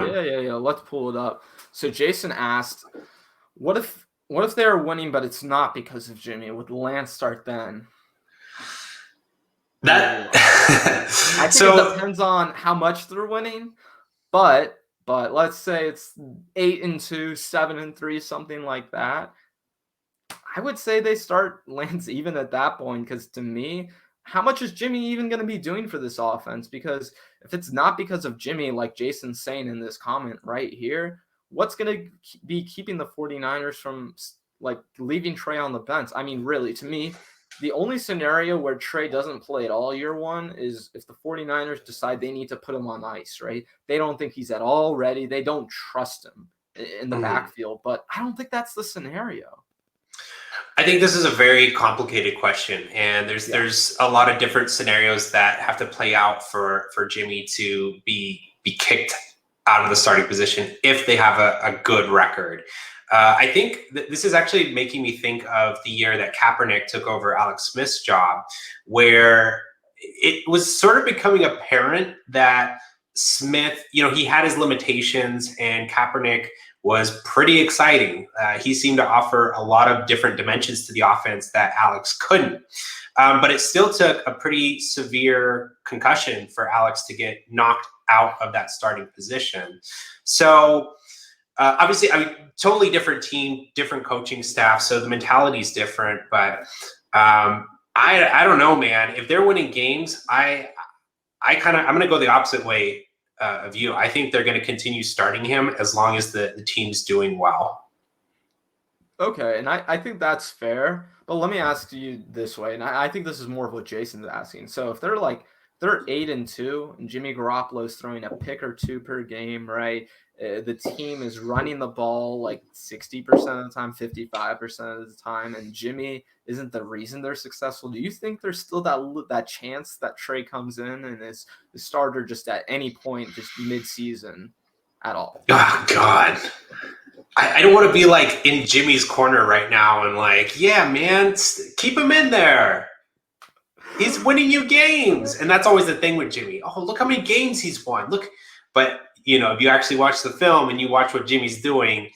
one. Yeah. Let's pull it up. So Jason asked, what if they're winning, but it's not because of Jimmy? Would Lance start then? That I think it depends on how much they're winning, but let's say it's 8-2, 7-3, something like that. I would say they start Lance even at that point, because to me, how much is Jimmy even going to be doing for this offense? Because if it's not because of Jimmy, like Jason's saying in this comment right here, what's going to be keeping the 49ers from like leaving Trey on the bench? I mean, really, to me, the only scenario where Trey doesn't play at all year one is if the 49ers decide they need to put him on ice, right? They don't think he's at all ready. They don't trust him in the backfield, but I don't think that's the scenario. I think this is a very complicated question, and there's a lot of different scenarios that have to play out for Jimmy to be kicked out of the starting position if they have a good record. I think this is actually making me think of the year that Kaepernick took over Alex Smith's job, where it was sort of becoming apparent that Smith, he had his limitations, and Kaepernick was pretty exciting. He seemed to offer a lot of different dimensions to the offense that Alex couldn't. But it still took a pretty severe concussion for Alex to get knocked out of that starting position. So obviously, totally different team, different coaching staff, so the mentality is different. But I don't know, man. If they're winning games, I'm going to go the opposite way of you. I think they're going to continue starting him as long as the team's doing well. Okay, and I think that's fair. But let me ask you this way, and I think this is more of what Jason's asking. So if they're 8-2, and Jimmy Garoppolo's throwing a pick or two per game, right? The team is running the ball like 60% of the time, 55% of the time, and Jimmy isn't the reason they're successful. Do you think there's still that chance that Trey comes in and is the starter just at any point, just mid-season at all? Oh, God. I don't want to be like in Jimmy's corner right now and like, yeah, man, keep him in there. He's winning you games. And that's always the thing with Jimmy. Oh, look how many games he's won. Look. But, if you actually watch the film and you watch what Jimmy's doing,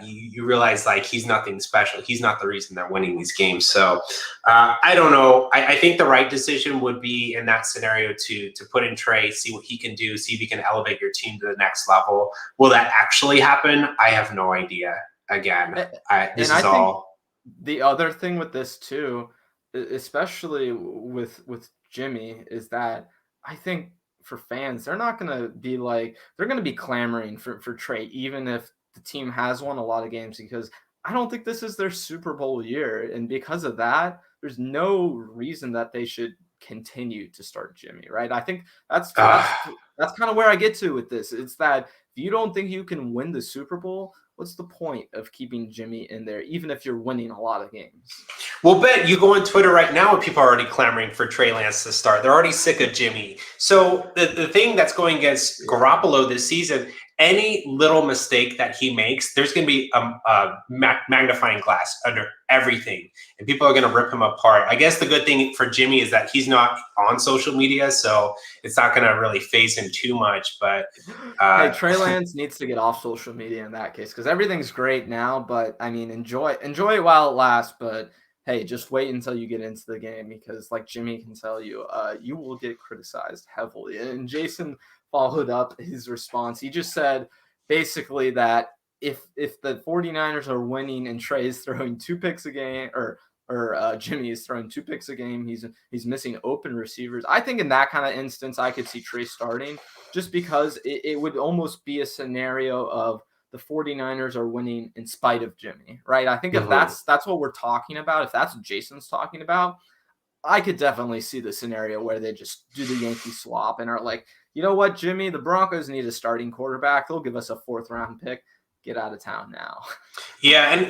you realize like he's nothing special. He's not the reason they're winning these games. So I don't know. I think the right decision would be in that scenario to put in Trey, see what he can do, see if he can elevate your team to the next level. Will that actually happen? I have no idea. Again, this is all. The other thing with this too, especially with Jimmy, is that I think for fans, they're not going to be they're going to be clamoring for Trey, even if the team has won a lot of games, because I don't think this is their Super Bowl year. And because of that, there's no reason that they should continue to start Jimmy, right? I think that's kind of where I get to with this. It's that if you don't think you can win the Super Bowl, what's the point of keeping Jimmy in there, even if you're winning a lot of games? Well, Ben, you go on Twitter right now and people are already clamoring for Trey Lance to start. They're already sick of Jimmy. So the thing that's going against Garoppolo this season, any little mistake that he makes, there's going to be a magnifying glass under everything, and people are going to rip him apart. I guess the good thing for Jimmy is that he's not on social media, so it's not going to really faze him too much. But hey, Trey Lance needs to get off social media in that case, because everything's great now. But I mean, enjoy it while it lasts. But hey, just wait until you get into the game, because like Jimmy can tell you, you will get criticized heavily. And Jason followed up his response. He just said basically that if the 49ers are winning and Trey is throwing 2 picks a game, or Jimmy is throwing 2 picks a game, he's missing open receivers. I think in that kind of instance, I could see Trey starting, just because it would almost be a scenario of the 49ers are winning in spite of Jimmy, right? I think if that's what we're talking about, if that's what Jason's talking about, I could definitely see the scenario where they just do the Yankee swap and are like, you know what, Jimmy, the Broncos need a starting quarterback. They'll give us a 4th round pick. Get out of town now. Yeah, and